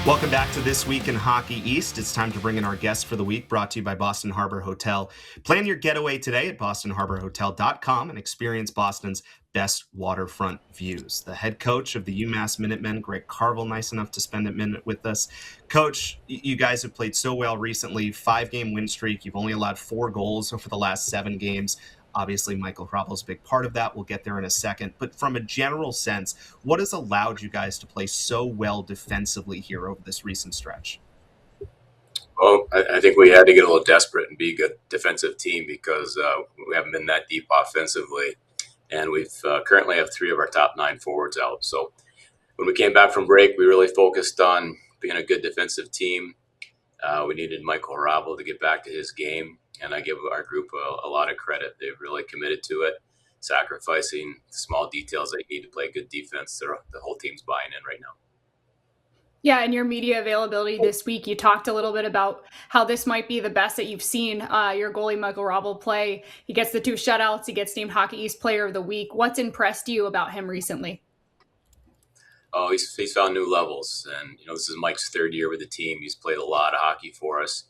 Welcome back to This Week in Hockey East. It's time to bring in our guest for the week, brought to you by Boston Harbor Hotel. Plan your getaway today at bostonharborhotel.com and experience Boston's best waterfront views. The head coach of the UMass Minutemen, Greg Carvel, nice enough to spend a minute with us. Coach, you guys have played so well recently, 5-game win streak. You've only allowed 4 goals over the last 7 games. Obviously, Michael Hrabal is a big part of that. We'll get there in a second. But from a general sense, what has allowed you guys to play so well defensively here over this recent stretch? Well, I think we had to get a little desperate and be a good defensive team because we haven't been that deep offensively. And we've currently have 3 of our top 9 forwards out. So when we came back from break, we really focused on being a good defensive team. We needed Michael Hrabal to get back to his game. And I give our group a lot of credit. They've really committed to it, sacrificing small details they need to play good defense. The whole team's buying in right now. Yeah, and your media availability this week, you talked a little bit about how this might be the best that you've seen your goalie Michael Hrabal play. He gets the 2 shutouts. He gets named Hockey East Player of the Week. What's impressed you about him recently? Oh, he's found new levels. And, this is Mike's 3rd year with the team. He's played a lot of hockey for us.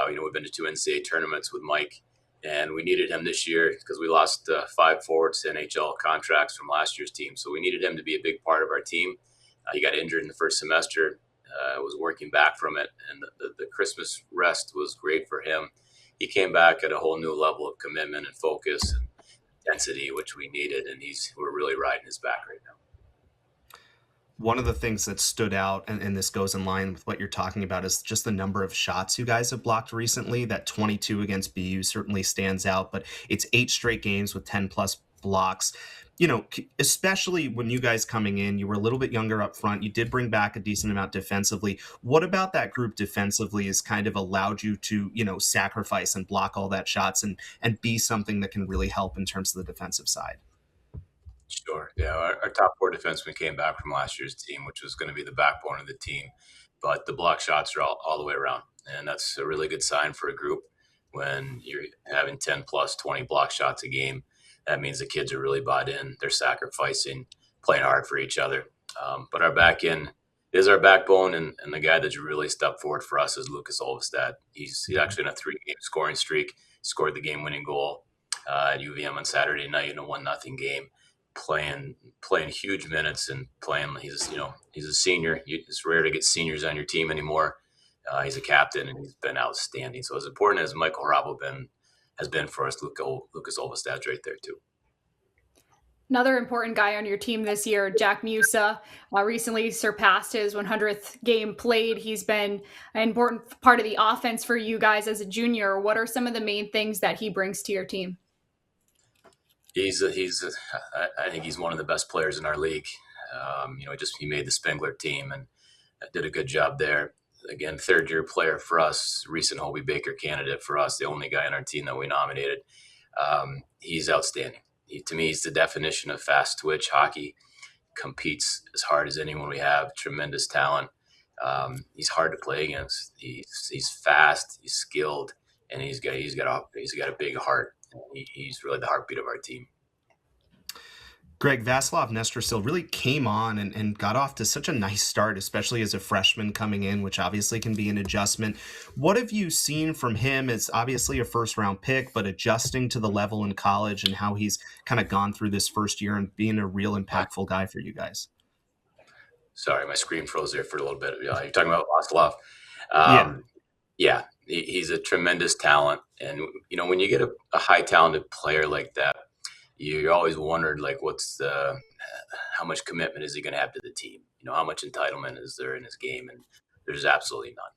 We've been to 2 NCAA tournaments with Mike, and we needed him this year because we lost 5 forwards to NHL contracts from last year's team. So we needed him to be a big part of our team. He got injured in the first semester, was working back from it, and the Christmas rest was great for him. He came back at a whole new level of commitment and focus and intensity, which we needed, and we're really riding his back right now. One of the things that stood out, and this goes in line with what you're talking about, is just the number of shots you guys have blocked recently. That 22 against BU certainly stands out, but it's 8 straight games with 10-plus blocks. Especially when you guys coming in, you were a little bit younger up front. You did bring back a decent amount defensively. What about that group defensively has kind of allowed you to, sacrifice and block all that shots and be something that can really help in terms of the defensive side? Sure. Yeah, our top 4 defensemen came back from last year's team, which was going to be the backbone of the team. But the block shots are all the way around. And that's a really good sign for a group when you're having 10 plus 20 block shots a game. That means the kids are really bought in. They're sacrificing, playing hard for each other. But our back end is our backbone, and the guy that's really stepped forward for us is Lucas Ölvestad. He's actually in a 3-game scoring streak, scored the game-winning goal at UVM on Saturday night in a 1-0 game. Playing huge minutes and playing. He's a senior. It's rare to get seniors on your team anymore. He's a captain and he's been outstanding. So as important as Michael Hrabal has been for us, Lucas Ölvestad's right there too. Another important guy on your team this year, Jack Musa, recently surpassed his 100th game played. He's been an important part of the offense for you guys as a junior. What are some of the main things that he brings to your team? I think he's one of the best players in our league. He made the Spengler team and did a good job there. Again, 3rd-year player for us, recent Hobey Baker candidate for us, the only guy on our team that we nominated. He's outstanding. To me, he's the definition of fast twitch hockey. Competes as hard as anyone we have. Tremendous talent. He's hard to play against. He's fast. He's skilled, and he's got a big heart. He's really the heartbeat of our team. Greg, Václav Nestrašil really came on and got off to such a nice start, especially as a freshman coming in, which obviously can be an adjustment. What have you seen from him as obviously a first-round pick, but adjusting to the level in college and how he's kind of gone through this first year and being a real impactful guy for you guys? Sorry, my screen froze there for a little bit. You're talking about Václav. Yeah, he's a tremendous talent. And, when you get a high-talented player like that, you always wondered, how much commitment is he going to have to the team? How much entitlement is there in his game? And there's absolutely none.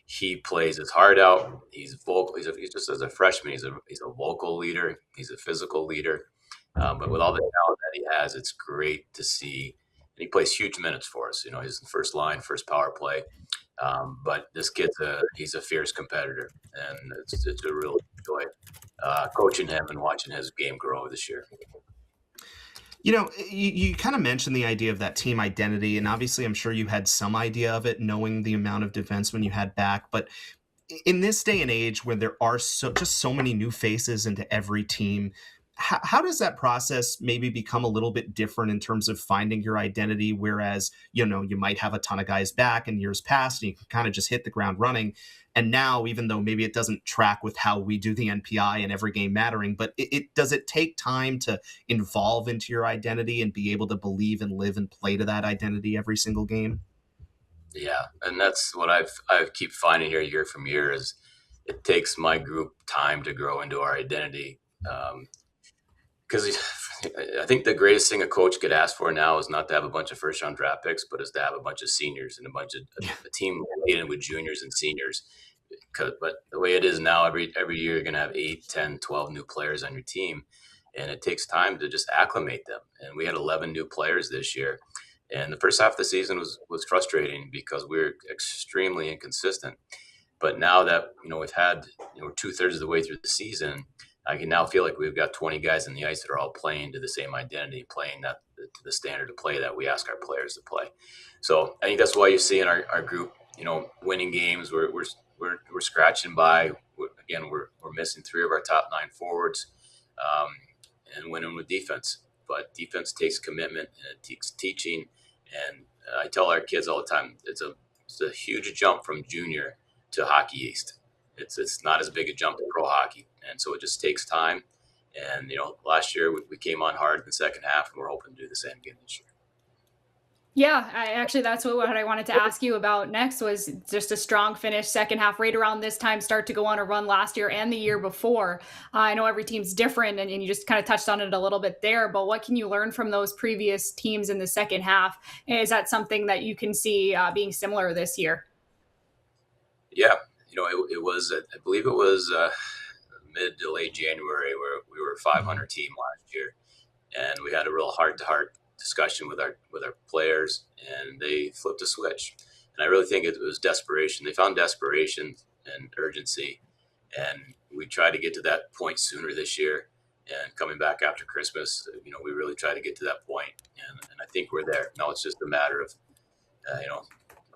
He plays his heart out. He's vocal. He's just as a freshman, he's a vocal leader. He's a physical leader. But with all the talent that he has, it's great to see. And he plays huge minutes for us. He's the first line, first power play. But this kid's he's a fierce competitor, and it's a real joy coaching him and watching his game grow this year. You kind of mentioned the idea of that team identity, and obviously I'm sure you had some idea of it, knowing the amount of defensemen you had back. But in this day and age where there are so many new faces into every team, how does that process maybe become a little bit different in terms of finding your identity? Whereas, you might have a ton of guys back in years past and you can kind of just hit the ground running. And now, even though maybe it doesn't track with how we do the NPI and every game mattering, but does it take time to evolve into your identity and be able to believe and live and play to that identity every single game? Yeah, and that's what I keep finding here year from year is it takes my group time to grow into our identity. Because I think the greatest thing a coach could ask for now is not to have a bunch of first round draft picks, but is to have a bunch of seniors and a team laden with juniors and seniors. But the way it is now, every year you're going to have 8, 10, 12 new players on your team, and it takes time to just acclimate them. And we had 11 new players this year. And the first half of the season was frustrating because we were extremely inconsistent. But now that we've had 2/3 of the way through the season, I can now feel like we've got 20 guys on the ice that are all playing to the same identity, playing that to the standard of play that we ask our players to play. So I think that's why you see in our group, winning games. We're scratching by. We're missing 3 of our top 9 forwards, and winning with defense. But defense takes commitment and it takes teaching. And I tell our kids all the time, it's a huge jump from junior to Hockey East. It's not as big a jump to pro hockey, and so it just takes time. And last year we came on hard in the second half, and we're hoping to do the same again this year. Yeah, that's what I wanted to ask you about next was just a strong finish second half right around this time, start to go on a run last year and the year before. I know every team's different and you just kind of touched on it a little bit there, but what can you learn from those previous teams in the second half? Is that something that you can see being similar this year? Yeah, it was, I believe it was mid to late January where we were a 500 team last year, and we had a real heart-to-heart discussion with our players, and they flipped a switch. And I really think it was desperation. They found desperation and urgency, and we tried to get to that point sooner this year. And coming back after Christmas, we really tried to get to that point, and I think we're there. Now it's just a matter of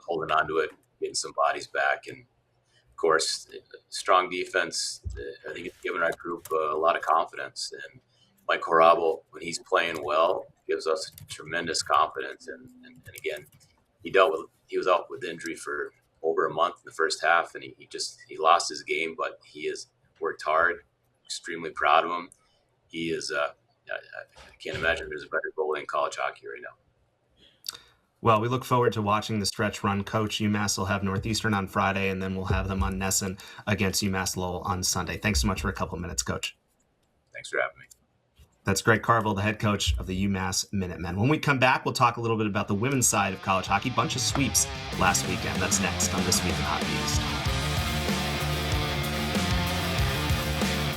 holding on to it, getting some bodies back, and of course, strong defense. I think it's given our group a lot of confidence. And Mike Hrabal, when he's playing well, gives us tremendous confidence. And again, he was out with injury for over a month in the first half, and he lost his game, but he has worked hard. Extremely proud of him. He is. I can't imagine there's a better goalie in college hockey right now. Well, we look forward to watching the stretch run. Coach, UMass will have Northeastern on Friday, and then we'll have them on Nesson against UMass Lowell on Sunday. Thanks so much for a couple of minutes, Coach. Thanks for having me. That's Greg Carvel, the head coach of the UMass Minutemen. When we come back, we'll talk a little bit about the women's side of college hockey. Bunch of sweeps last weekend. That's next on This Week in Hockey East.